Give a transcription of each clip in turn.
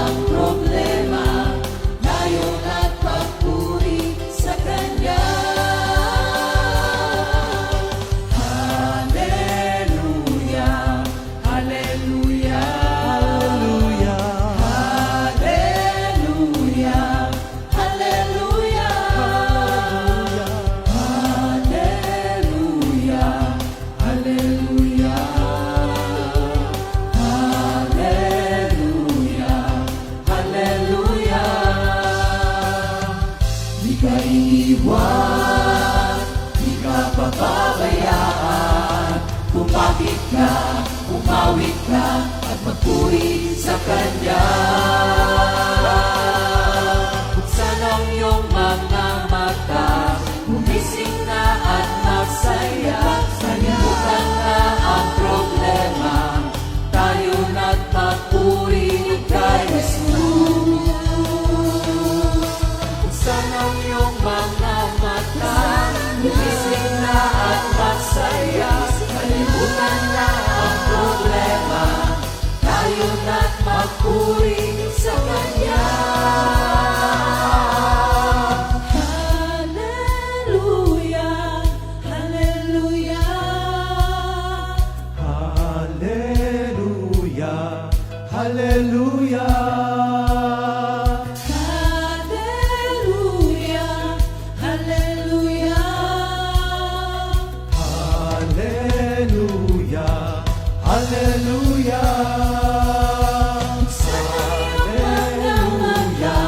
ang problema, ngayon at pagpuri sa Kanya. Hallelujah, Hallelujah, Hallelujah, Hallelujah, Hallelujah, Hallelujah, Hallelujah, Di ka iiwan, di ka pababayaan. Kung bakit ka, umawit ka at magpuri sa Kanya. Buksan ang iyong mga mata, gumising na at magsaya. Kalimutan na ang problema, tayo na't magpuri kay Jesus. Buksan ang iyong mga mata, gumising na at magsaya. Kalimutan na ang problema, tayo na't magpuri sa Kanya. Hallelujah, Hallelujah, Hallelujah, Hallelujah, Hallelujah, Hallelujah, Hallelujah, Hallelujah. Sa iyong mga mata,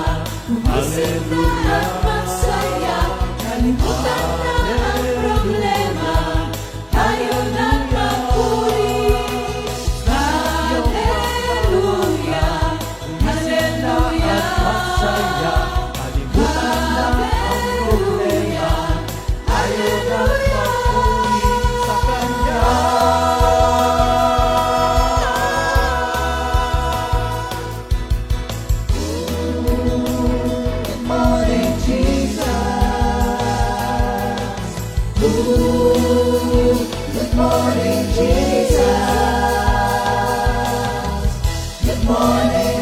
gumising na at magsaya. Kalimutan na ang problema, tayo na't magpuri. Hallelujah, Hallelujah, Masaya, kalimutan na ang problema, tayo na't magpuri sa Kanya. Good morning, Jesus. Ooh, good morning, Jesus. Good morning,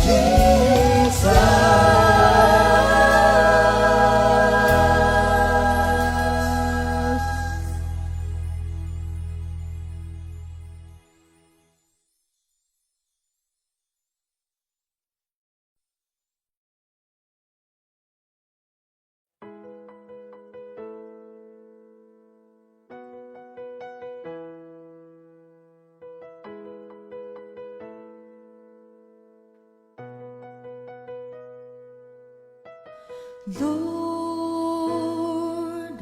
Jesus. Lord,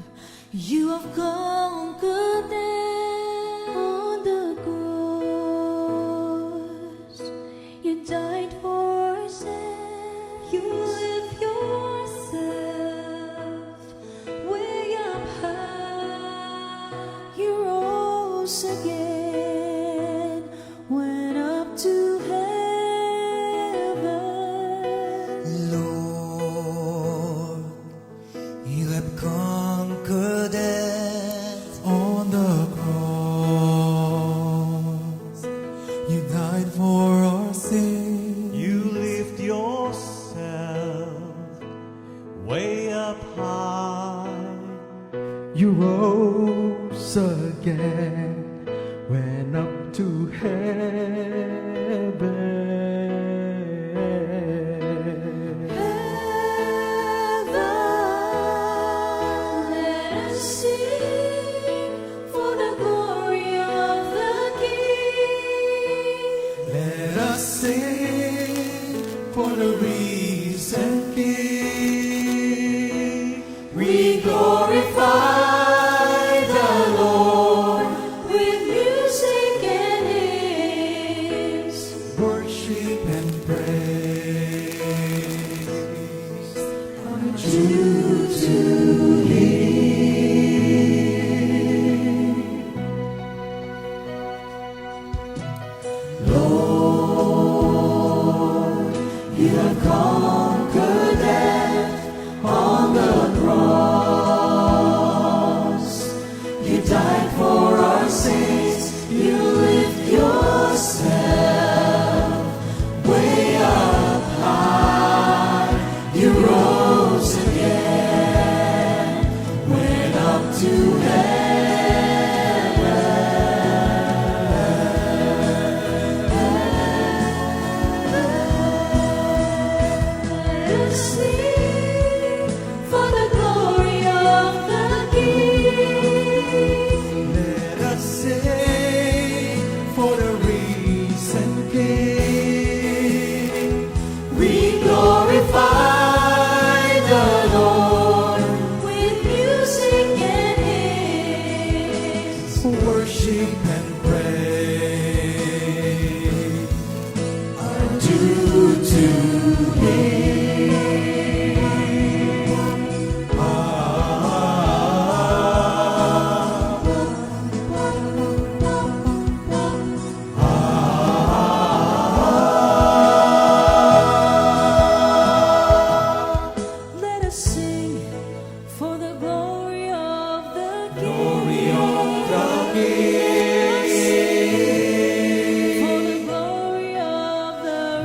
you have conquered death on the cross. You died for our sins. You lift yourself way up high. You rose again, went up to heaven. Lord, you have conquered death on the cross. You died for our sins. You lift yourself way up high. You rose again, went up to heaven. Let us sing for the glory of the King. Let us sing for the risen King. We glorify the Lord with music and hymns. Worship and praise True to Him. Lord, you have conquered death on the cross. You died for our sins. You lift yourself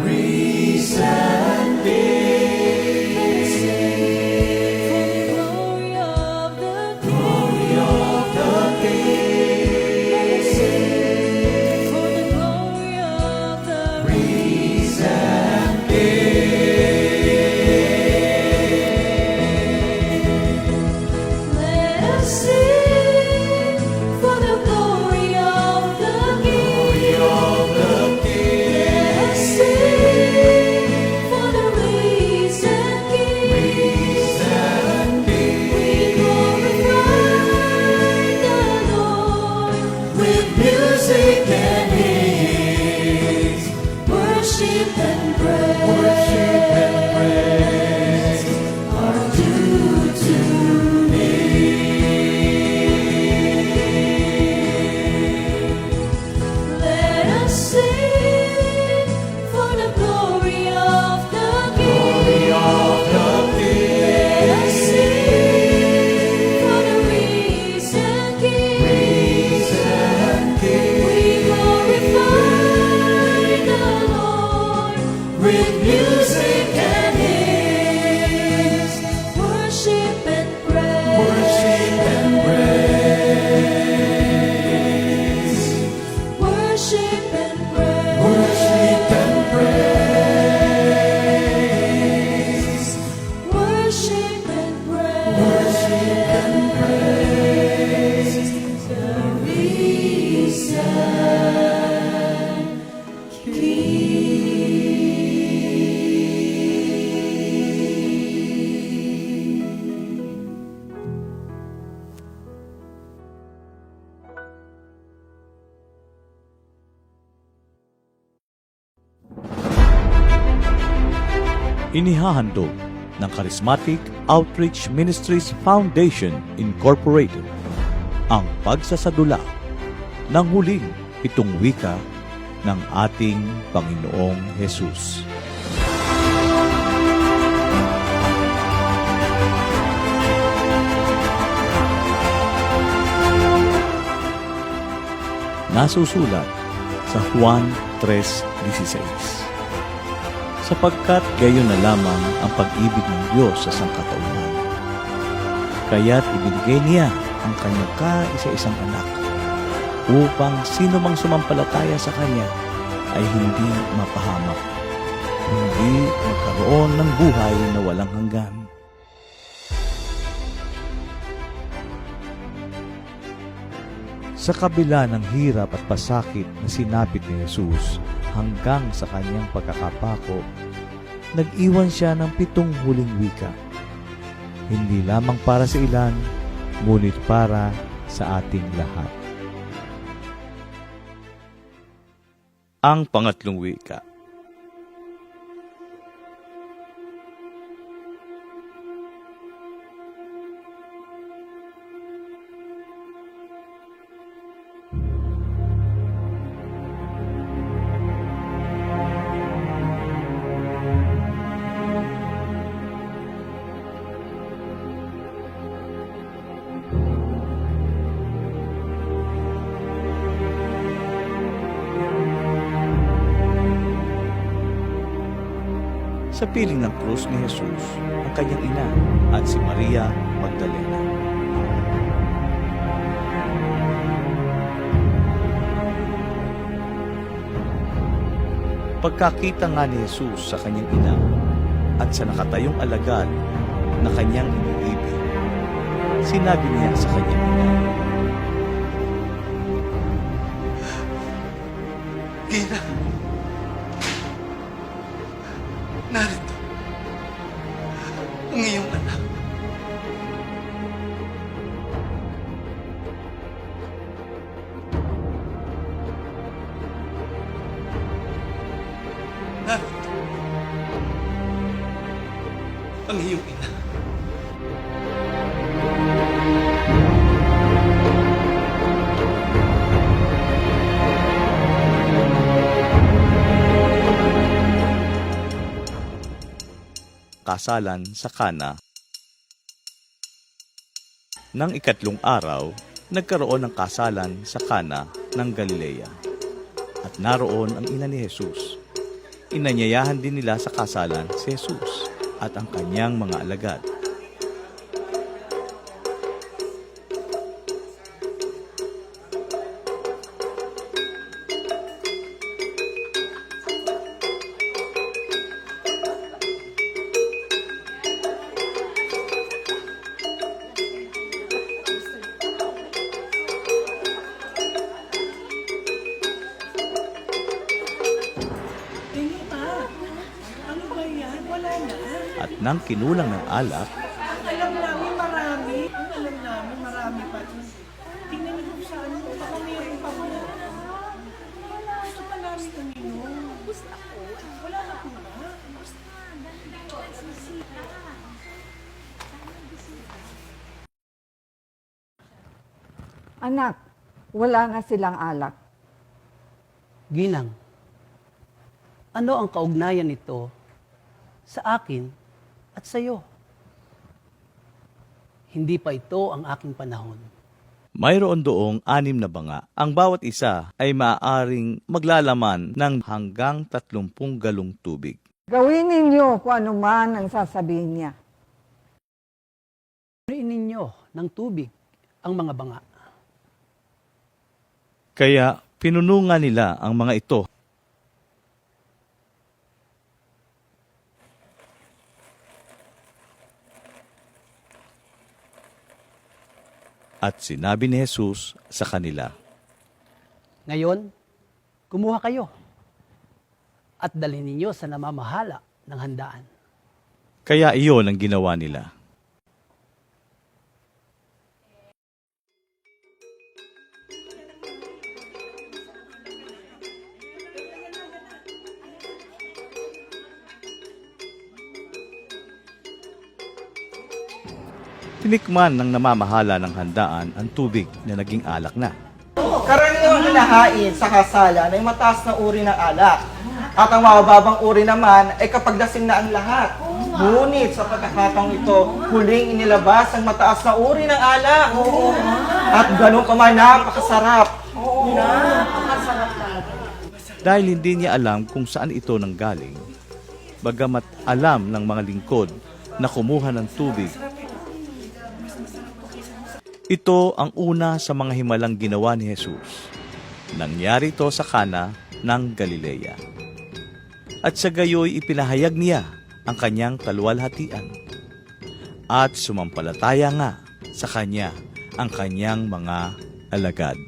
risen King. Glory of the King. For the glory of the Risen King. Let us sing for the glory of the King. Let us sing for the risen King. We glorify the Lord With music and hymns, worship and praise. worship and praise are due to Let us sing for the glory of the King. of the Let us sing for the risen King. risen King. We glorify the Lord With music and hymns, worship and praise. worship and praise, Worship and praise. worship and praise, Worship and praise. worship and praise. The risen Inihahandog ng Charismatic Outreach Ministries Foundation Incorporated ang pagsasadula ng huling 7 wika ng ating Panginoong Hesus. Nasusulat sa Juan 3:16. Sapagkat gayon na lamang ang pag-ibig ng Diyos sa sangkatauhan. Kaya't ibinigay niya ang kanyang kaisa-isang anak upang sino mang sumampalataya sa kanya ay hindi mapahamak, hindi magkaroon ng buhay na walang hanggan. Sa kabila ng hirap at pasakit na sinapit ni Jesus hanggang sa kanyang pagkakapako, nag-iwan siya ng 7 huling wika. Hindi lamang para sa ilan, ngunit para sa ating lahat. Ang pangatlong wika. Sa piling ng krus ni Jesus, ang kanyang ina at si Maria Magdalena. Pagkakita nga ni Jesus sa kanyang ina at sa nakatayong alagad na kanyang iniibig, sinabi niya sa kanyang ina, Gina, narito ang iyong anak. Narito ang iyong ina. kasalan sa Kana. Nang 3 araw, nagkaroon ng kasalan sa Kana ng Galilea. At naroon ang ina ni Jesus. inanyayahan din nila sa kasalan si Jesus at ang kanyang mga alagad. At nang kinulang ng alak, Alam namin marami. Alam namin marami pa. Tingnan niyo kung saan. Baka mayroon pa po. Gusto pa namin uminom. Gusto ako. Wala na po na. Anak, wala na silang alak. Ginang, ano ang kaugnayan nito sa akin at sa iyo? Hindi pa ito ang aking panahon. mayroon doong 6 na banga. Ang bawat isa ay maaaring maglalaman ng hanggang 30 galong tubig. Gawin ninyo kung ano man ang sasabihin niya. Punuin ninyo ng tubig ang mga banga. Kaya pinunungan nila ang mga ito. At sinabi ni Jesus sa kanila, Ngayon, kumuha kayo at dalhin ninyo sa namamahala ng handaan. kaya iyon ang ginawa nila. Tinikman ng namamahala ng handaan ang tubig na naging alak na. Karaniwang hinahain sa kasalan ay mataas na uri ng alak. At ang mababang uri naman ay kapag lasing na ang lahat. Ngunit sa pagkakataong ito, huling inilabas ang mataas na uri ng alak. At ganun pa man napakasarap. Dahil hindi niya alam kung saan ito nanggaling, bagamat alam ng mga lingkod na kumuha ng tubig. Ito ang una sa mga himalang ginawa ni Jesus. Nangyari ito sa Kana ng Galilea. At sa gayoy ipinahayag niya ang kanyang kaluwalhatian. At sumampalataya nga sa kanya ang kanyang mga alagad.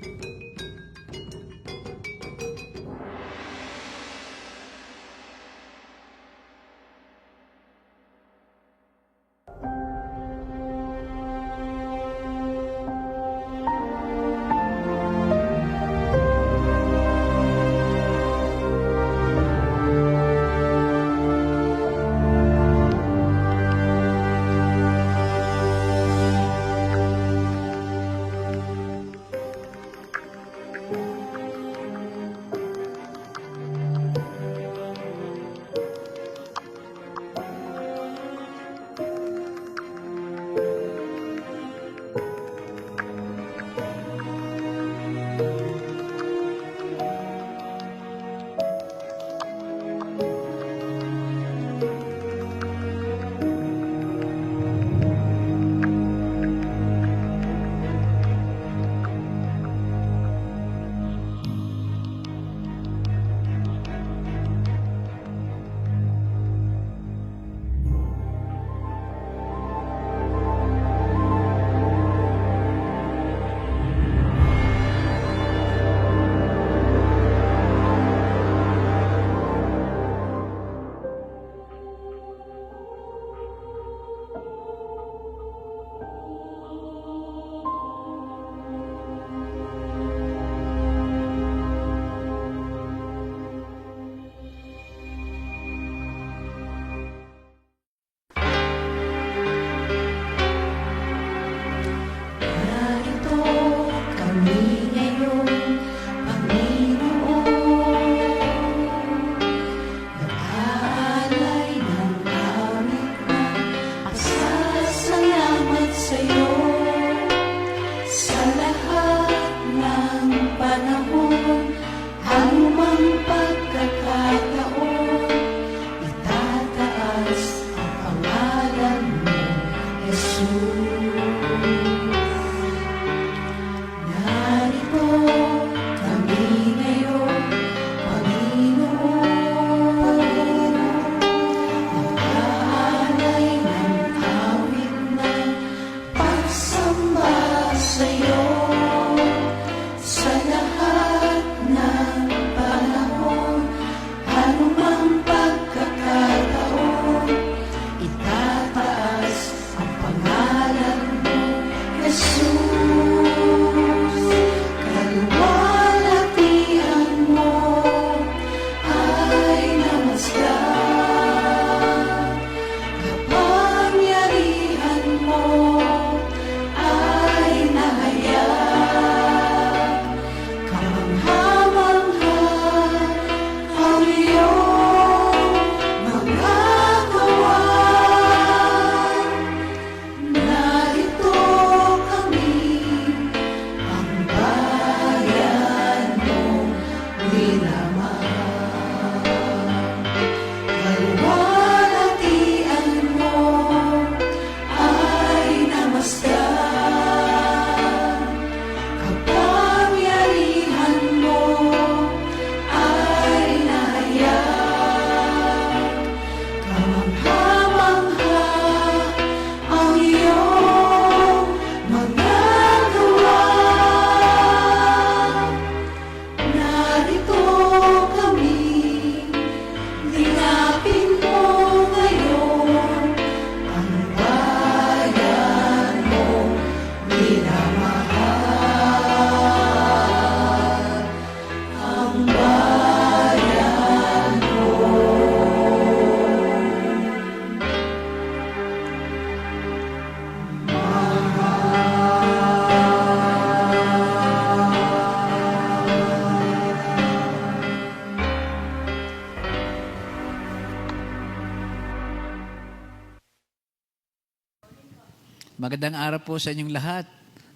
Magandang araw po sa inyong lahat.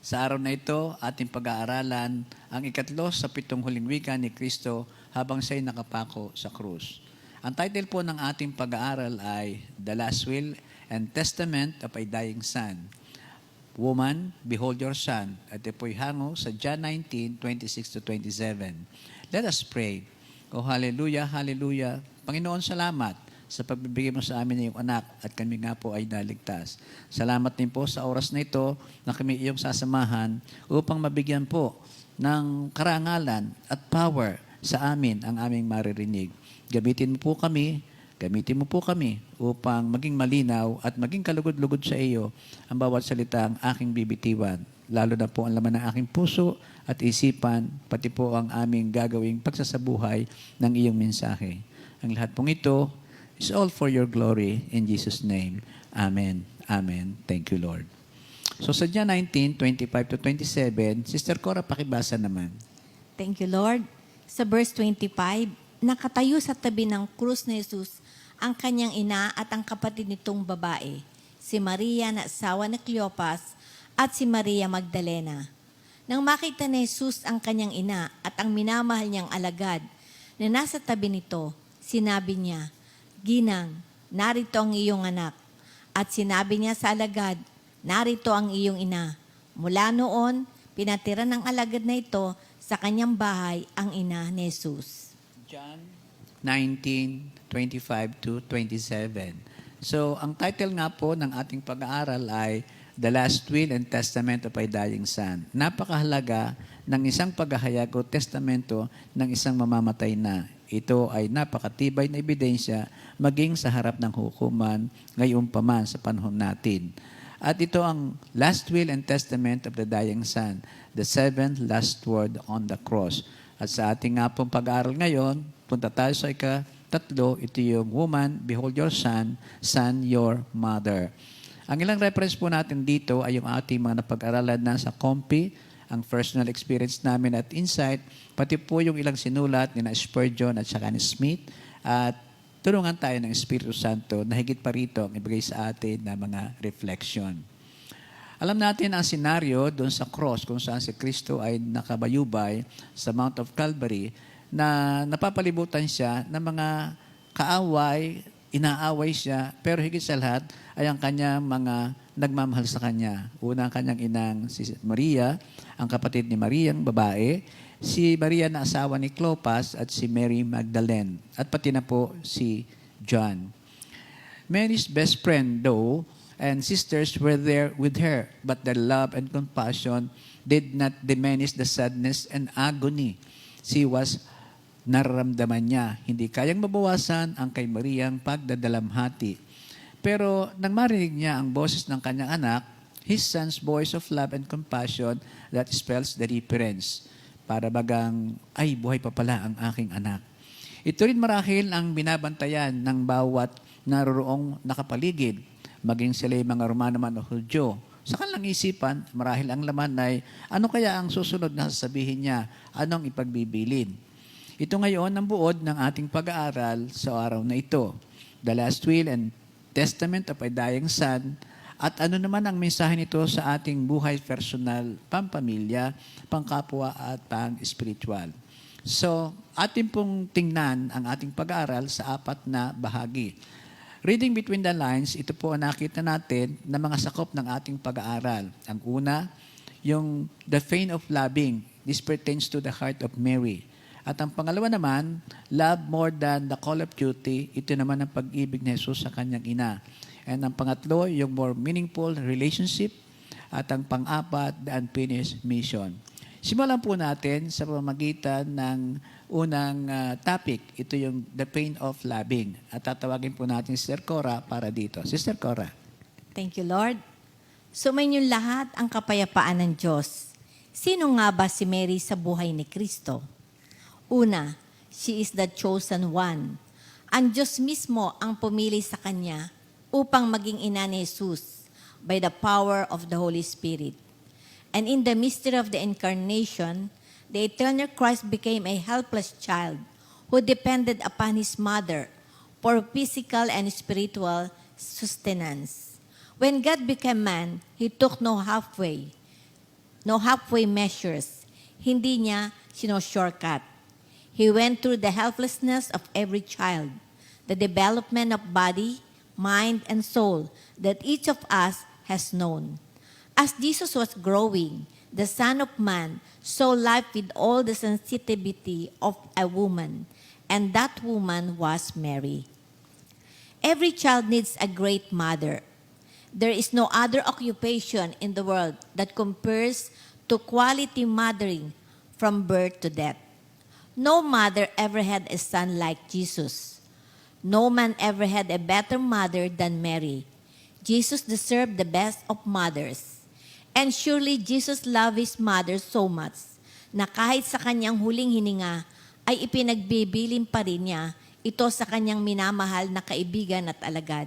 Sa araw na ito, ating pag-aaralan ang 3 sa 7 huling wika ni Kristo habang siya'y nakapako sa krus. Ang title po ng ating pag-aaral ay The Last Will and Testament of a Dying Son. Woman, behold your son. At ito po'y hango sa John 19:26-27. Let us pray. Oh, hallelujah, hallelujah. Panginoon, salamat sa pagbibigay mo sa amin ng iyong anak at kami nga po ay naligtas. Salamat din po sa oras na ito na kami iyong sasamahan upang mabigyan po ng karangalan at power sa amin ang aming maririnig. Gamitin mo po kami upang maging malinaw at maging kalugod-lugod sa iyo ang bawat salitang aking bibitiwan. Lalo na po ang laman ng aking puso at isipan, pati po ang aming gagawing pagsasabuhay ng iyong mensahe. Ang lahat pong ito is all for your glory. In Jesus' name, Amen. Amen. Thank you, Lord. So sa John 19:25-27, Sister Cora, pakibasa naman. Thank you, Lord. Sa verse 25, nakatayo sa tabi ng krus ni Jesus ang kanyang ina at ang kapatid nitong babae, si Maria na asawa ni Cleopas at si Maria Magdalena. Nang makita ni Jesus ang kanyang ina at ang minamahal niyang alagad na nasa tabi nito, sinabi niya, "Ginang, narito ang iyong anak." At sinabi niya sa alagad, "Narito ang iyong ina." Mula noon, pinatira ng alagad na ito sa kanyang bahay ang ina ni Jesus. John 19:25-27. So, ang title nga po ng ating pag-aaral ay The Last Will and Testament of a Dying Son. Napakahalaga ng isang paghahayag o testamento ng isang mamamatay na. Ito ay napakatibay na ebidensya maging sa harap ng hukuman ngayon pa man sa panahon natin. At ito ang last will and testament of the dying son, the seventh last word on the cross. At sa ating nga pong pag-aaral ngayon, punta tayo sa 3, ito yung woman, behold your son, son your mother. Ang ilang reference po natin dito ay yung ating mga napag-aralan na sa COMPI, ang personal experience namin at insight, pati po yung ilang sinulat ni na Spurgeon at saka ni Smith, at tulungan tayo ng Espiritu Santo na higit pa rito ang ibigay sa atin na mga reflection. Alam natin ang senaryo doon sa cross kung saan si Kristo ay nakabayubay sa Mount of Calvary na napapalibutan siya ng mga kaaway, inaaway siya, pero higit sa lahat ay ang kanyang mga nagmamahal sa kanya. Una ang kanyang inang si Maria, ang kapatid ni Maria, ang babae, si Maria na asawa ni Cleopas at si Mary Magdalene, at pati na po si John. Mary's best friend though and sisters were there with her, but their love and compassion did not diminish the sadness and agony she was nararamdaman niya. Hindi kayang mabawasan ang kay Mariang pagdadalamhati. Pero nang marinig niya ang boses ng kanyang anak, his son's voice of love and compassion, that spells the difference. Para bagang, ay, buhay pa pala ang aking anak. Ito rin marahil ang binabantayan ng bawat naroroong nakapaligid, maging sila yung mga Romano man o Hudyo. Sa kanilang isipan, marahil ang laman ay, ano kaya ang susunod na sasabihin niya? Anong ipagbibilin? Ito ngayon ang buod ng ating pag-aaral sa araw na ito. The Last Will and Testament of a Dying Son. At ano naman ang mensahe nito sa ating buhay personal, pampamilya, pangkapwa at pang-spiritual. So, ating pong tingnan ang ating pag-aaral sa 4 na bahagi. Reading between the lines, ito po ang nakita natin na mga sakop ng ating pag-aaral. Ang una, yung the vein of loving. This pertains to the heart of Mary. At ang pangalawa naman, love more than the call of duty. Ito naman ang pag-ibig ni Jesus sa kanyang ina. And ang pangatlo, yung more meaningful relationship. At ang pang-apat, the unfinished mission. Simulan po natin sa pamamagitan ng unang topic. Ito yung the pain of loving. At tatawagin po natin si Sister Cora para dito. Sister Cora. Thank you, Lord. Sumainyo lahat ang kapayapaan ng Diyos. Sino nga ba si Mary sa buhay ni Kristo? Una, she is the chosen one. Ang Diyos mismo ang pumili sa kanya upang maging ina ni Jesus by the power of the Holy Spirit. And in the mystery of the incarnation, the eternal Christ became a helpless child who depended upon his mother for physical and spiritual sustenance. When God became man, He took no halfway measures. Hindi niya shortcut. He went through the helplessness of every child, the development of body, mind, and soul that each of us has known. As Jesus was growing, the Son of Man saw life with all the sensitivity of a woman, and that woman was Mary. Every child needs a great mother. There is no other occupation in the world that compares to quality mothering from birth to death. No mother ever had a son like Jesus. No man ever had a better mother than Mary. Jesus deserved the best of mothers. And surely Jesus loved His mother so much na kahit sa kanyang huling hininga ay ipinagbibilin pa rin niya ito sa kanyang minamahal na kaibigan at alagad.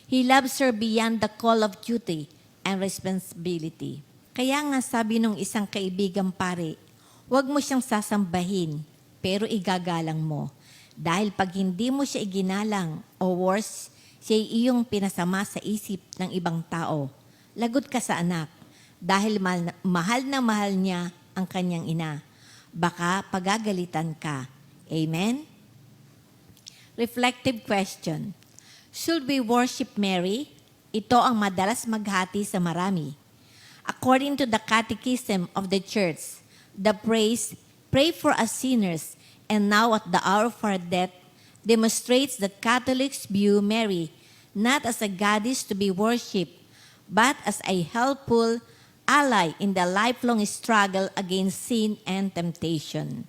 He loves her beyond the call of duty and responsibility. Kaya nga sabi nung isang kaibigang pare, huwag mo siyang sasambahin, pero igagalang mo. Dahil pag hindi mo siya iginalang, o worse, siya iyong pinasama sa isip ng ibang tao. Lagot ka sa anak, dahil mahal na mahal niya ang kanyang ina. Baka pagagalitan ka. Amen? Reflective question. Should we worship Mary? Ito ang madalas maghati sa marami. According to the Catechism of the Church, the praise, "Pray for us sinners, and now at the hour of our death," demonstrates that Catholics view Mary not as a goddess to be worshipped, but as a helpful ally in the lifelong struggle against sin and temptation.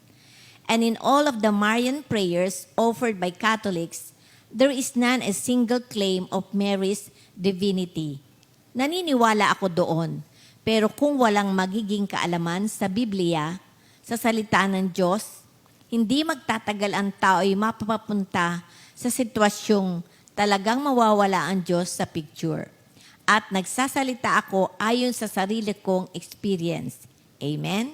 And in all of the Marian prayers offered by Catholics, there is none a single claim of Mary's divinity. Naniniwala ako doon, pero kung walang magiging kaalaman sa Biblia, sa salita ng Diyos, hindi magtatagal ang tao ay mapapapunta sa sitwasyong talagang mawawala ang Diyos sa picture. At nagsasalita ako ayon sa sarili kong experience. Amen?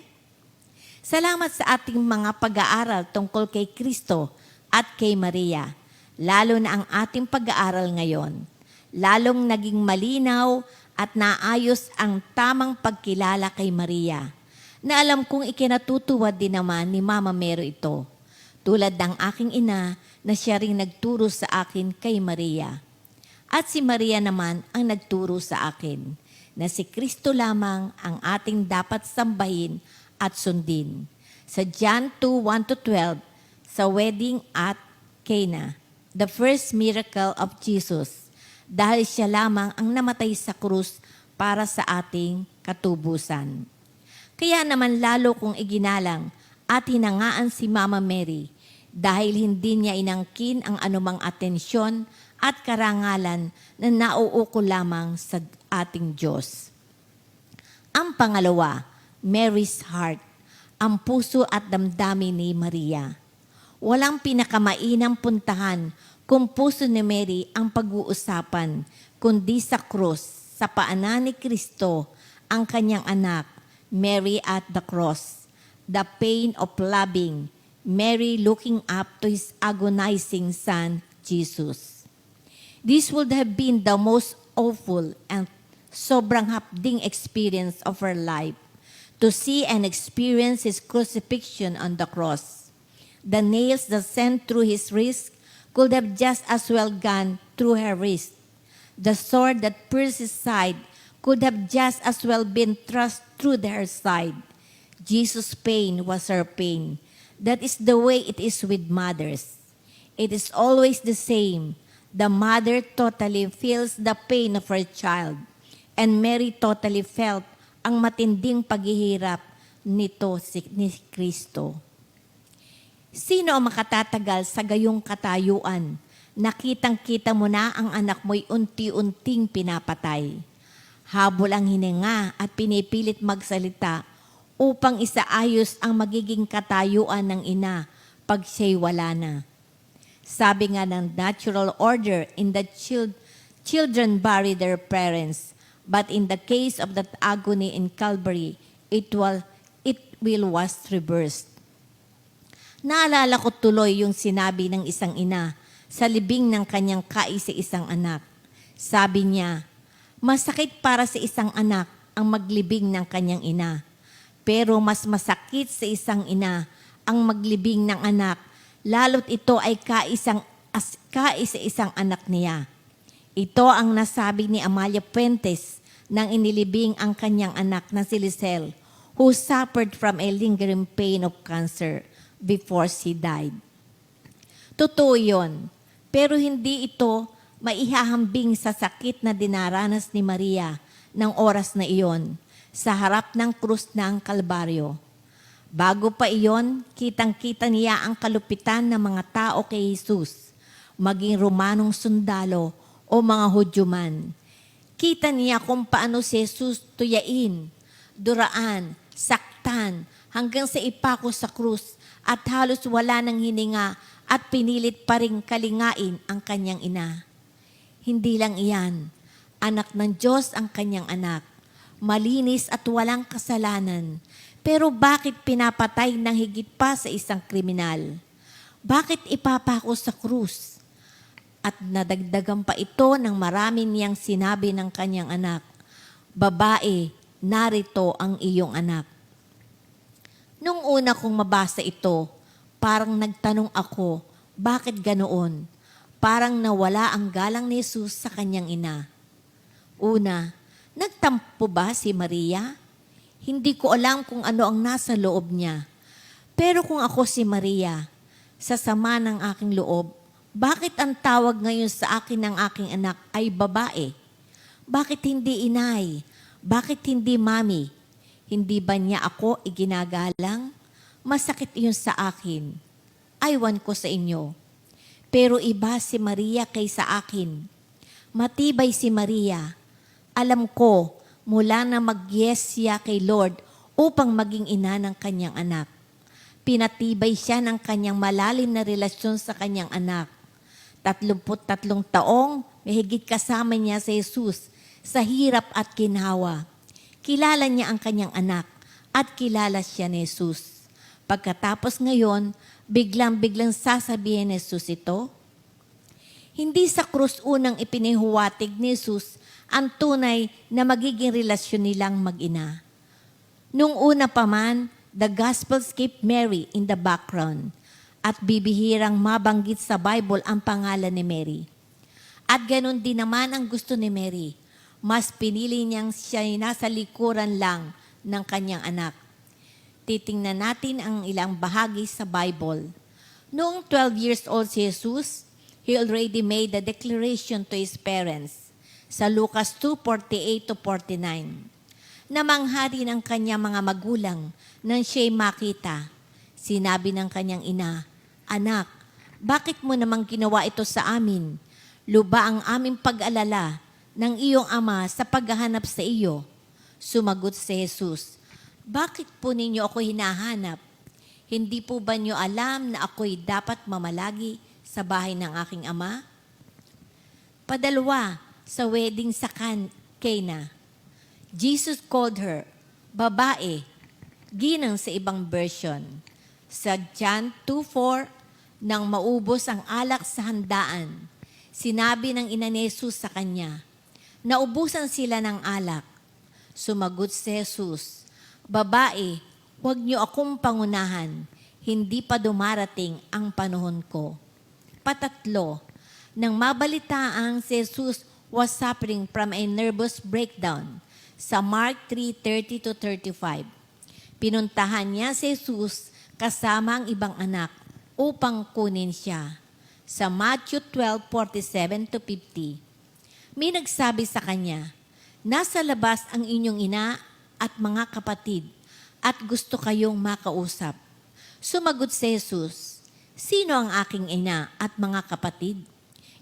Salamat sa ating mga pag-aaral tungkol kay Kristo at kay Maria. Lalo na ang ating pag-aaral ngayon. Lalong naging malinaw at naayos ang tamang pagkilala kay Maria, na alam kong ikinatutuwa din naman ni Mama Mary ito, tulad ng aking ina na siya ring nagturo sa akin kay Maria. At si Maria naman ang nagturo sa akin na si Kristo lamang ang ating dapat sambahin at sundin. Sa John 2:1-12, sa wedding at Cana, the first miracle of Jesus, dahil siya lamang ang namatay sa krus para sa ating katubusan. Kaya naman lalo kong iginalang at hinangaan si Mama Mary dahil hindi niya inangkin ang anumang atensyon at karangalan na nauuko lamang sa ating Diyos. Ang pangalawa, Mary's heart, ang puso at damdamin ni Maria. Walang pinakamainang puntahan kung puso ni Mary ang pag-uusapan, kundi sa krus, sa paanan ni Kristo, ang kanyang anak, Mary at the cross, the pain of loving, Mary looking up to His agonizing Son, Jesus. This would have been the most awful and sobrang hapding experience of her life, to see and experience His crucifixion on the cross. The nails that sent through His wrist could have just as well gone through her wrist. The sword that pierced His side could have just as well been thrust through her side. Jesus' pain was her pain. That is the way it is with mothers. It is always the same. The mother totally feels the pain of her child, and Mary totally felt ang matinding paghihirap nito ni Kristo. Sino ang makatatagal sa gayong katayuan? Nakitang-kita mo na ang anak mo'y unti-unting pinapatay. Habol ang hininga at pinipilit magsalita upang isaayos ang magiging katayuan ng ina pag siya'y wala na. Sabi nga ng natural order, in the children bury their parents, but in the case of that agony in Calvary, it will was reversed. Naalala ko tuloy yung sinabi ng isang ina sa libing ng kanyang kaisa-isang anak. Sabi niya, Masakit para sa isang anak ang maglibing ng kanyang ina. Pero mas masakit sa isang ina ang maglibing ng anak, lalo't ito ay kaisa-isang anak niya. Ito ang nasabi ni Amalia Puentes nang inilibing ang kanyang anak na si Lisel, who suffered from a lingering pain of cancer before she died. Totoo yun, pero hindi ito maihahambing sa sakit na dinaranas ni Maria ng oras na iyon sa harap ng krus ng Kalbaryo. Bago pa iyon, kitang-kita niya ang kalupitan ng mga tao kay Jesus, maging Romanong sundalo o mga Hudyo man. Kita niya kung paano si Jesus tuyain, duraan, saktan, hanggang sa ipako sa krus at halos wala ng hininga at pinilit pa ring kalingain ang kanyang ina. Hindi lang iyan, anak ng Diyos ang kanyang anak, malinis at walang kasalanan. Pero bakit pinapatay ng higit pa sa isang kriminal? Bakit ipapako sa krus? At nadagdagan pa ito ng marami niyang sinabi ng kanyang anak, "Babae, narito ang iyong anak." Nung una kong mabasa ito, parang nagtanong ako, bakit ganoon? Parang nawala ang galang ni Jesus sa kanyang ina. Una, nagtampo ba si Maria? Hindi ko alam kung ano ang nasa loob niya. Pero kung ako si Maria, sa sama ng aking loob, bakit ang tawag ngayon sa akin ng aking anak ay babae? Bakit hindi inay? Bakit hindi mami? Hindi ba niya ako iginagalang? Masakit iyon sa akin. Aywan ko sa inyo. Pero iba si Maria kaysa akin. Matibay si Maria. Alam ko, mula na mag-yes siya kay Lord upang maging ina ng kanyang anak. Pinatibay siya ng kanyang malalim na relasyon sa kanyang anak. 33 taong mahigit kasama niya sa Jesus sa hirap at ginhawa. Kilala niya ang kanyang anak at kilala siya ni Jesus. Pagkatapos ngayon, biglang sasabihin ni Jesus ito. Hindi sa krus unang ipinihuwatig ni Jesus ang tunay na magiging relasyon nilang mag-ina. Nung una pa man, the Gospels keep Mary in the background at bibihirang mabanggit sa Bible ang pangalan ni Mary. At ganun din naman ang gusto ni Mary. Mas pinili niyang siya nasa likuran lang ng kanyang anak. Titingnan natin ang ilang bahagi sa Bible. Noong 12 years old si Jesus, he already made the declaration to his parents sa Lucas 2:48-49. Namanghari ng kanyang mga magulang nang siya'y makita. Sinabi ng kanyang ina, "Anak, bakit mo namang ginawa ito sa amin? Luba ang aming pag-alala ng iyong ama sa paghahanap sa iyo." Sumagot si Jesus, "Bakit po ninyo ako hinahanap? Hindi po ba niyo alam na ako'y dapat mamalagi sa bahay ng aking ama?" Padalwa, sa wedding sa Cana, Jesus called her, babae, ginang sa ibang version. Sa John 2:4, nang maubos ang alak sa handaan, sinabi ng ina ni Jesus sa kanya, "Naubusan sila ng alak." Sumagot si Jesus, "Babae, huwag niyo akong pangunahan, hindi pa dumarating ang panahon ko." Patatlo, nang mabalitaan si Jesus was suffering from a nervous breakdown sa Mark 3:30-35. Pinuntahan niya si Jesus kasama ang ibang anak upang kunin siya. Sa Matthew 12:47-50, may nagsabi sa kanya, "Nasa labas ang inyong ina at mga kapatid at gusto kayong makausap." Sumagot si Jesus, "Sino ang aking ina at mga kapatid?"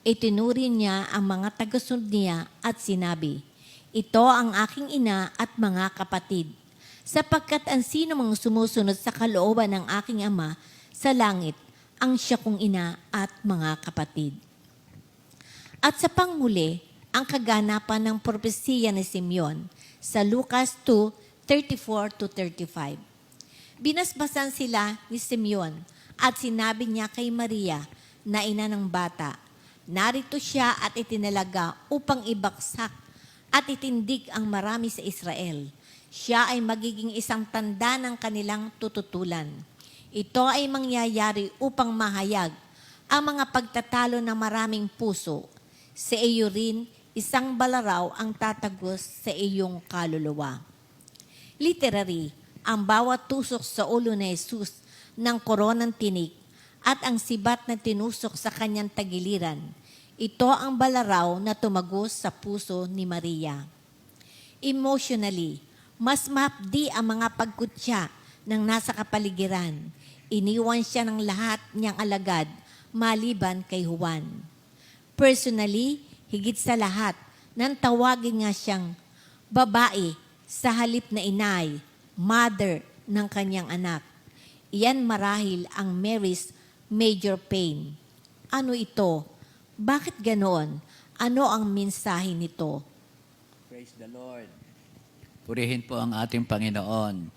Itinurin niya ang mga tagasunod niya at sinabi, "Ito ang aking ina at mga kapatid, sapagkat ang sino mang sumusunod sa kalooban ng aking ama sa langit, ang siya kong ina at mga kapatid." At sa panghuli, ang kaganapan ng propesiya ni Simeon sa Lucas 2:34-35. Binasbasan sila ni Simeon at sinabi niya kay Maria na ina ng bata, "Narito siya at itinalaga upang ibaksak at itindig ang marami sa Israel. Siya ay magiging isang tanda ng kanilang tututulan. Ito ay mangyayari upang mahayag ang mga pagtatalo ng maraming puso. Sa iyo rin, isang balaraw ang tatagos sa iyong kaluluwa. Literary, ang bawat tusok sa ulo ni Jesus ng koronang tinik at ang sibat na tinusok sa kanyang tagiliran. Ito ang balaraw na tumagos sa puso ni Maria. Emotionally, mas mapdi ang mga pagkutya ng nasa kapaligiran. Iniwan siya ng lahat niyang alagad maliban kay Juan. Personally, higit sa lahat, nang tawagin nga siyang babae sa halip na inay, mother ng kanyang anak. Iyan marahil ang Mary's major pain. Ano ito? Bakit ganoon? Ano ang mensahe nito? Praise the Lord. Purihin po ang ating Panginoon.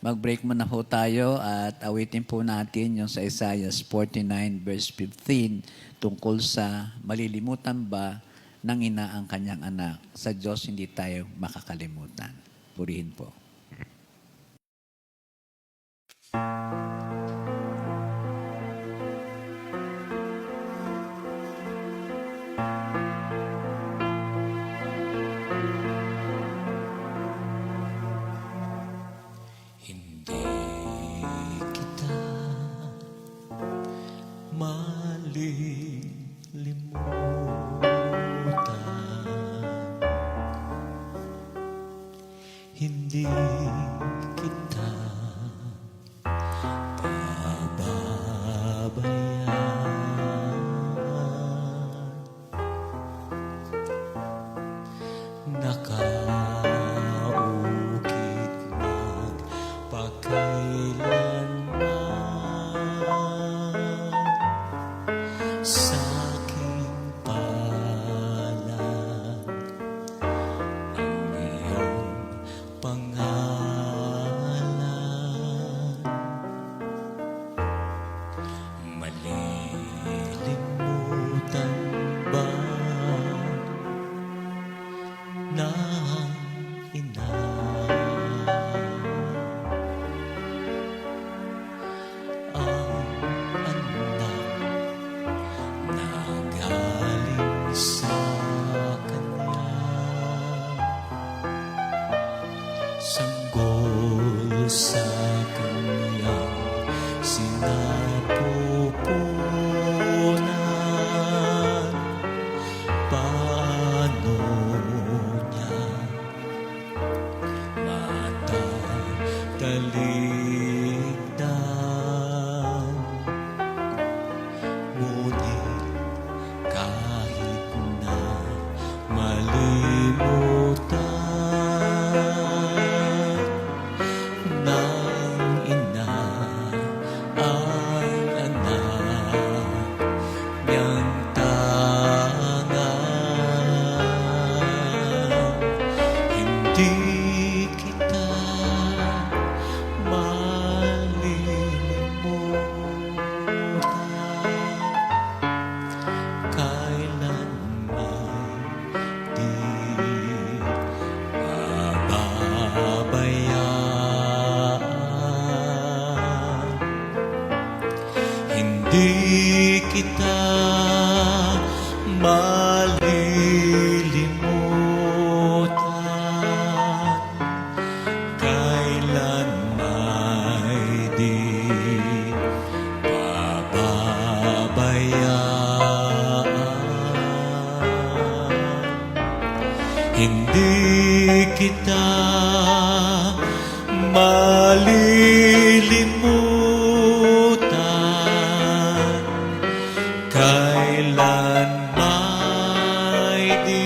Mag-break muna po tayo at awitin po natin yung sa Isaiah 49 verse 15 tungkol sa malilimutan ba ng ina ang kanyang anak. Sa Diyos hindi tayo makakalimutan. Purihin po. Hindi kita malilimutan. Hindi kita pababayaan. Nakaukit magpakailanman sa aking palad ang iyong pangalan. Malilimutan ba ng ina ang anak na galing sa kanya? Sanggol sa kanyang sinapupunan. Paano niya matataligdan? Ngunit kahit na malimutan ng ina ang anak niyang tangan, hindi kita malilimutan. Kailanman di pababayaan. Hindi kita malilimutan. Kailan may di pababayaan. Hindi kita malilimutan. Kailan may di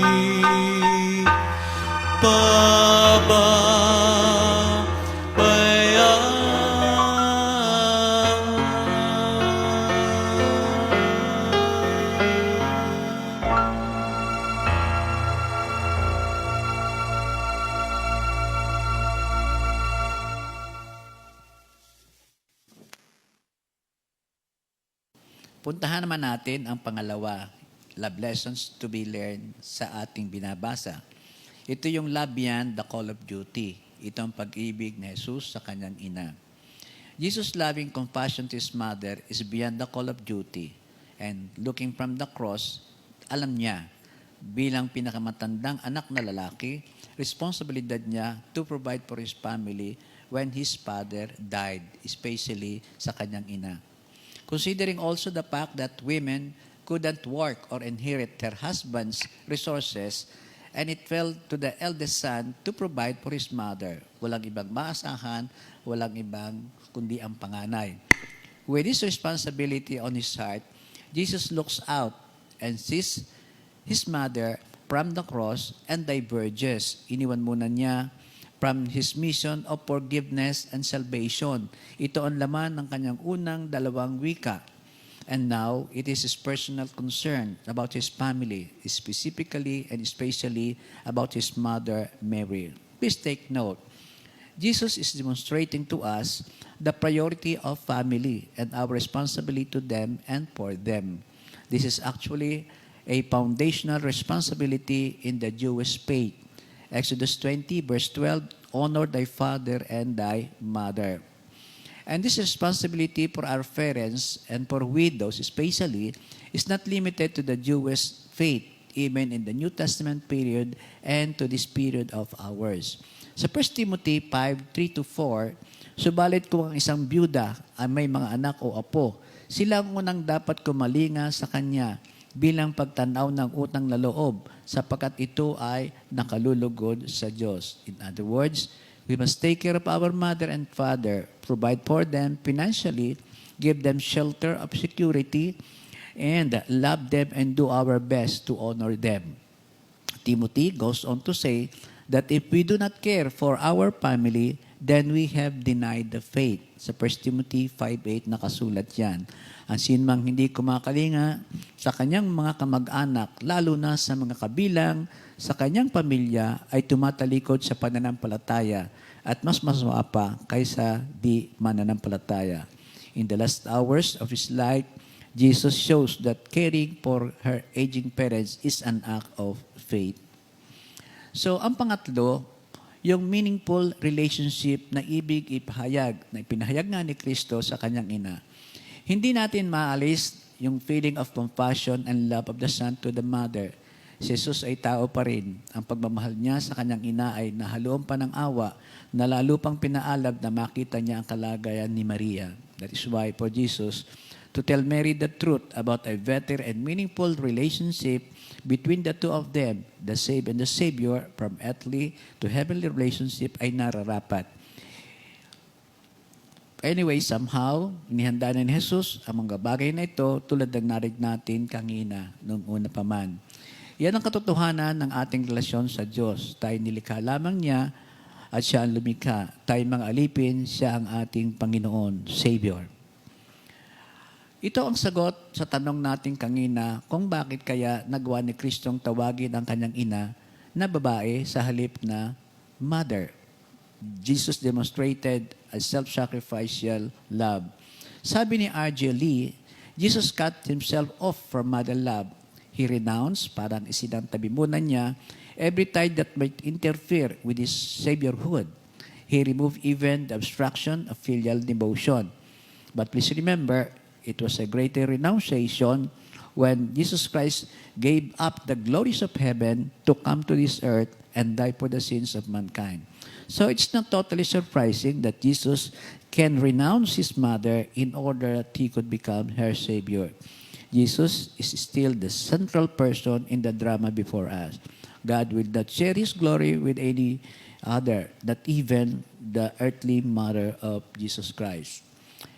Puntahan naman natin ang pangalawa, love lessons to be learned sa ating binabasa. Ito yung love beyond the call of duty. Ito ang pag-ibig ni Jesus sa kanyang ina. Jesus' loving compassion to his mother is beyond the call of duty. And looking from the cross, alam niya, bilang pinakamatandang anak na lalaki, responsibilidad niya to provide for his family when his father died, especially sa kanyang ina. Considering also the fact that women couldn't work or inherit their husband's resources, and it fell to the eldest son to provide for his mother. Walang ibang maasahan, walang ibang kundi ang panganay. With this responsibility on his heart, Jesus looks out and sees his mother from the cross and diverges. Iniwan muna niya from his mission of forgiveness and salvation. Ito ang laman ng kanyang unang 2 wika. And now, it is his personal concern about his family, specifically and especially about his mother, Mary. Please take note. Jesus is demonstrating to us the priority of family and our responsibility to them and for them. This is actually a foundational responsibility in the Jewish faith. Exodus 20, verse 12, honor thy father and thy mother. And this responsibility for our parents and for widows especially is not limited to the Jewish faith, even in the New Testament period and to this period of ours. Sa 1 Timothy 5, 3-4, subalit kung ang isang byuda ay may mga anak o apo, sila ang unang dapat kumalinga sa kanya bilang pagtanaw ng utang na loob sapagkat ito ay nakalulugod sa Diyos. In other words, we must take care of our mother and father, provide for them financially, give them shelter of security, and love them and do our best to honor them. Timothy goes on to say that if we do not care for our family, then we have denied the faith. Sa 1 Timothy 5:8 nakasulat yan. Ang sinumang hindi kumakalinga sa kanyang mga kamag-anak, lalo na sa mga kabilang sa kanyang pamilya, ay tumatalikod sa pananampalataya at mas masama pa kaysa di mananampalataya. In the last hours of his life, Jesus shows that caring for her aging parents is an act of faith. So, ang pangatlo, yung meaningful relationship na ibig ipahayag, na ipinahayag nga ni Kristo sa kanyang ina. Hindi natin maalis yung feeling of compassion and love of the son to the mother. Si Jesus ay tao pa rin. Ang pagmamahal niya sa kanyang ina ay nahaluan pa ng awa, na lalo pang pinaalab na makita niya ang kalagayan ni Maria. That is why for Jesus, to tell Mary the truth about a better and meaningful relationship between the two of them, the saved and the Savior, from earthly to heavenly relationship ay nararapat. Anyway, somehow, inihanda na ni Jesus ang mga bagay na ito tulad ng narinig natin kanina nung una pa man. Yan ang katotohanan ng ating relasyon sa Diyos. Tayo nilikha lamang niya at siya ang lumikha. Tayo mga alipin, siya ang ating Panginoon, Savior. Ito ang sagot sa tanong natin kanina kung bakit kaya nagawa ni Kristong tawagin ang kanyang ina na babae sa halip na mother. Jesus demonstrated a self-sacrificial love. Sabi ni R.J. Lee, Jesus cut himself off from mother love. He renounced, parang isinantabi muna niya, every tie that might interfere with his saviorhood. He removed even the obstruction of filial devotion. But please remember, it was a greater renunciation when Jesus Christ gave up the glories of heaven to come to this earth and die for the sins of mankind. So it's not totally surprising that Jesus can renounce his mother in order that he could become her Savior. Jesus is still the central person in the drama before us. God will not share his glory with any other, not even the earthly mother of Jesus Christ.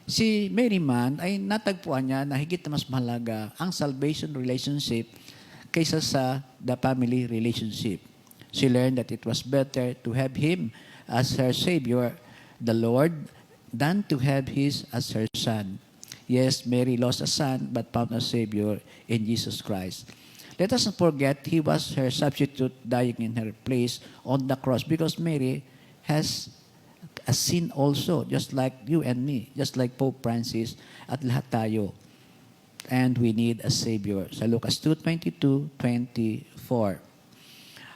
Si Mary man ay natagpuan niya na higit na mas mahalaga ang salvation relationship kaysa sa the family relationship. She learned that it was better to have him as her Savior, the Lord, than to have his as her son. Yes, Mary lost a son but found a Savior in Jesus Christ. Let us not forget he was her substitute dying in her place on the cross because Mary has a sin also, just like you and me, just like Pope Francis at lahat tayo. And we need a Savior. Sa Lucas 2:22-24.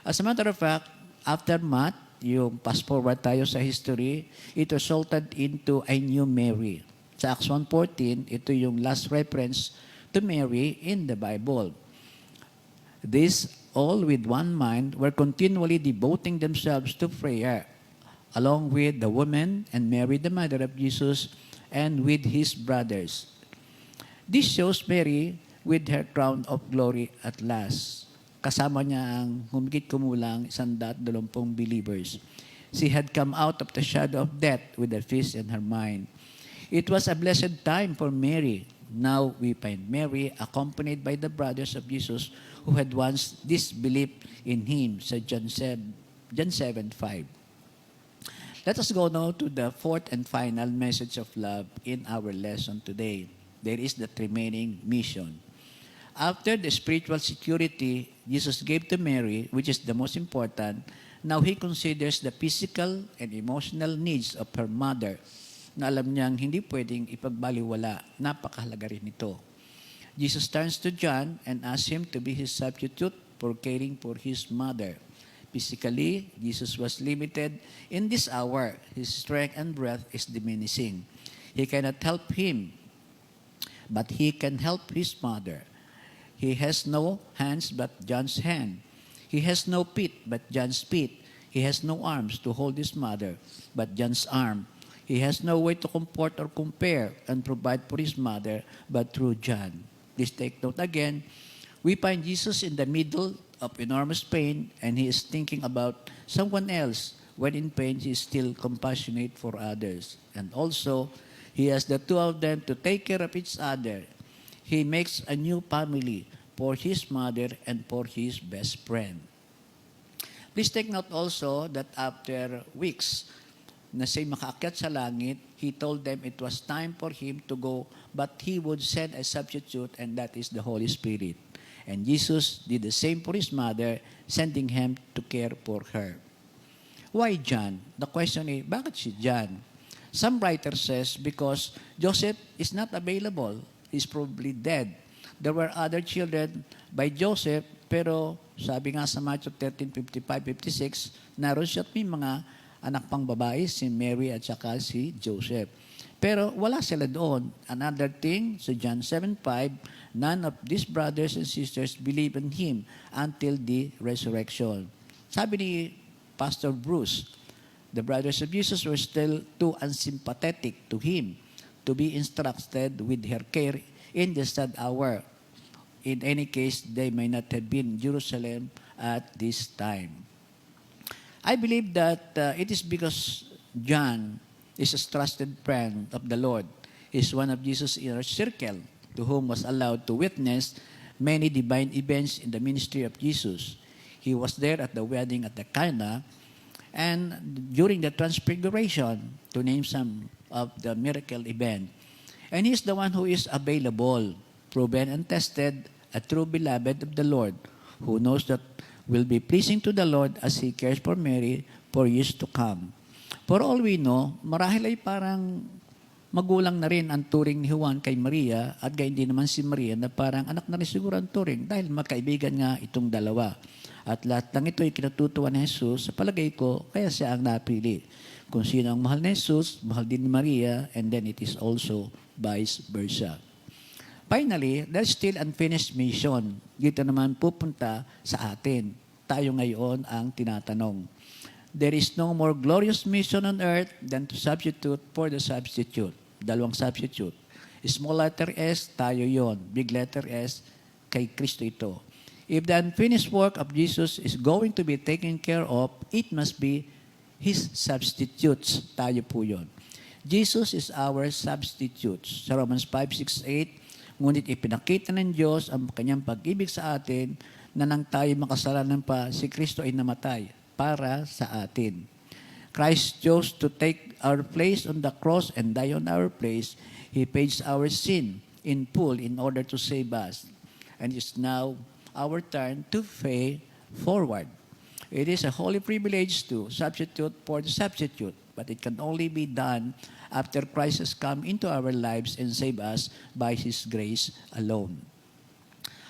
As a matter of fact, aftermath, yung fast forward tayo sa history, it resulted into a new Mary. Sa Acts 1:14, ito yung last reference to Mary in the Bible. These all with one mind were continually devoting themselves to prayer, along with the woman and Mary, the mother of Jesus, and with his brothers. This shows Mary with her crown of glory at last. Kasama niya ang humigit kumulang 120 believers. She had come out of the shadow of death with a feast in her mind. It was a blessed time for Mary. Now we find Mary accompanied by the brothers of Jesus who had once disbelieved in him, sa John 7:5. Let us go now to the fourth and final message of love in our lesson today. There is the remaining mission. After the spiritual security Jesus gave to Mary, which is the most important, now He considers the physical and emotional needs of her mother na alam niyang hindi pwedeng ipagbaliwala. Napakahalaga rin ito. Jesus turns to John and asks him to be his substitute for caring for his mother. Physically, Jesus was limited in this hour. His strength and breath is diminishing. He cannot help him, but he can help his mother. He has no hands but John's hand. He has no feet but John's feet. He has no arms to hold his mother but John's arm. He has no way to comport or compare and provide for his mother but through John. Please take note again. We find Jesus in the middle of enormous pain and he is thinking about someone else. When in pain, he is still compassionate for others. And also, he has the two of them to take care of each other. He makes a new family for his mother and for his best friend. Please take note also that after weeks na siya makaakyat sa langit, he told them it was time for him to go, but he would send a substitute, and that is the Holy Spirit. And Jesus did the same for his mother, sending him to care for her. Why John? The question is, bakit si John? Some writer says because Joseph is not available. He's probably dead. There were other children by Joseph, pero sabi nga sa Matthew 13:55-56, naroon siya at may mga anak pang babae, si Mary at saka si Joseph. Pero wala sila doon. Another thing, sa John 7:5, none of these brothers and sisters believe in him until the resurrection. Sabi ni Pastor Bruce, the brothers of Jesus were still too unsympathetic to him to be instructed with her care in the sad hour. In any case, they may not have been in Jerusalem at this time. I believe that it is because John is a trusted friend of the Lord. He is one of Jesus' inner circle to whom was allowed to witness many divine events in the ministry of Jesus. He was there at the wedding at the Cana and during the Transfiguration, to name some of the miracle event. And he is the one who is available, proven and tested, a true beloved of the Lord, who knows that will be pleasing to the Lord as he cares for Mary for years to come. For all we know, marahil ay parang magulang na rin ang turing ni Juan kay Maria at gayon din naman si Maria na parang anak na rin siguro ang turing dahil magkaibigan nga itong dalawa. At lahat ng ito ay kinatutuwa ni Jesus, sa palagay ko, kaya siya ang napili. Kung sino ang mahal ni Jesus, mahal din ni Maria, and then it is also vice versa. Finally, there's still unfinished mission. Dito naman pupunta sa atin. Tayo ngayon ang tinatanong. There is no more glorious mission on earth than to substitute for the substitute. Dalawang substitute. Small letter S, tayo yon. Big letter S, kay Kristo ito. If the unfinished work of Jesus is going to be taken care of, it must be His substitutes. Tayo po yon. Jesus is our substitutes. Sa Romans 5:6-8, ngunit ipinakita ng Diyos ang kanyang pag-ibig sa atin na nang tayo makasalanan pa, si Kristo ay namatay para sa atin. Christ chose to take our place on the cross and die on our place. He paid our sin in full in order to save us. And it's now our turn to pay forward. It is a holy privilege to substitute for the substitute, but it can only be done after Christ has come into our lives and save us by His grace alone.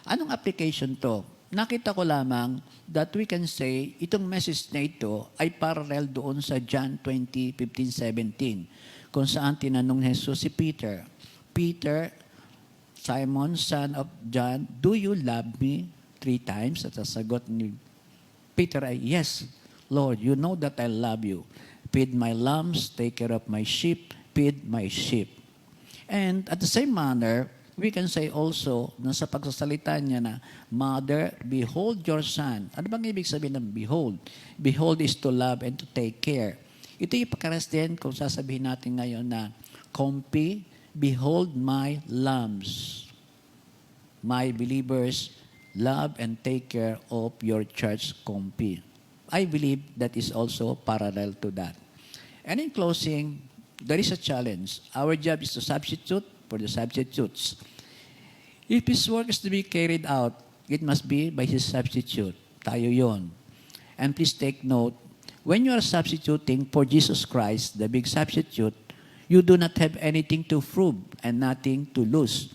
Anong application to? nakita ko lamang that we can say itong message na ito ay parallel doon sa John 20:15-17 kung saan tinanong ni Jesus si Peter, Peter, Simon, son of John, do you love me? 3 times. At sasagot ni Peter ay, yes, Lord, you know that I love you. Feed my lambs, take care of my sheep, feed my sheep. And at the same manner, we can say also na sa pagsasalita niya na, Mother, behold your son. Ano bang ibig sabihin ng behold? Behold is to love and to take care. Ito yung pagkaras din kung sasabihin natin ngayon na, Compi, behold my lambs. My believers, love and take care of your church, Compi. I believe that is also parallel to that. And in closing, there is a challenge. Our job is to substitute for the substitutes. If His work is to be carried out, it must be by His substitute. Tayo yon. And please take note, when you are substituting for Jesus Christ, the big substitute, you do not have anything to prove and nothing to lose.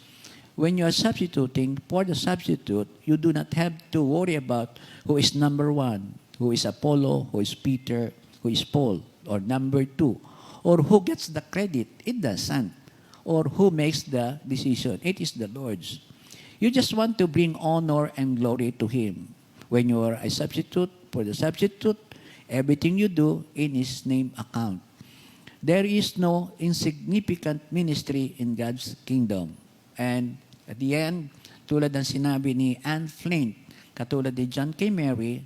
When you are substituting for the substitute, you do not have to worry about who is number 1, who is Apollo, who is Peter, who is Paul, or number 2, or who gets the credit. It doesn't. Or who makes the decision. It is the Lord's. You just want to bring honor and glory to Him. When you are a substitute for the substitute, everything you do in His name account. There is no insignificant ministry in God's kingdom. And at the end, tulad ng sinabi ni Anne Flint, katulad ni John K. Mary,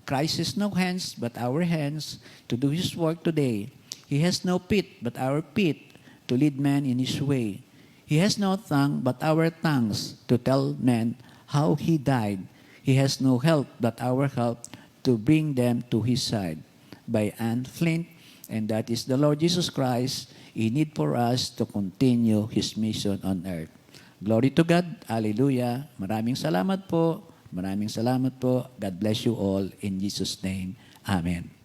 Christ has no hands but our hands to do His work today. He has no feet but our feet to lead men in His way. He has no tongue but our tongues to tell men how He died. He has no help but our help to bring them to His side. By Anne Flint, and that is the Lord Jesus Christ in need for us to continue His mission on earth. Glory to God. Hallelujah. Maraming salamat po. Maraming salamat po. God bless you all. In Jesus' name. Amen.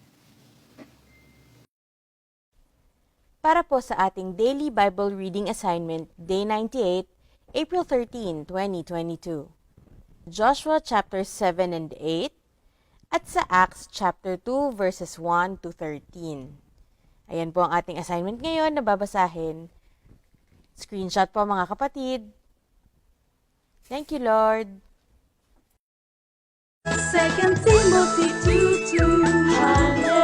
Para po sa ating Daily Bible Reading Assignment, Day 98, April 13, 2022. Joshua chapter 7 and 8, at sa Acts chapter 2 verses 1 to 13. Ayan po ang ating assignment ngayon na babasahin. Screenshot po mga kapatid. Thank you, Lord. 2 Timothy 2:2. Hallelujah.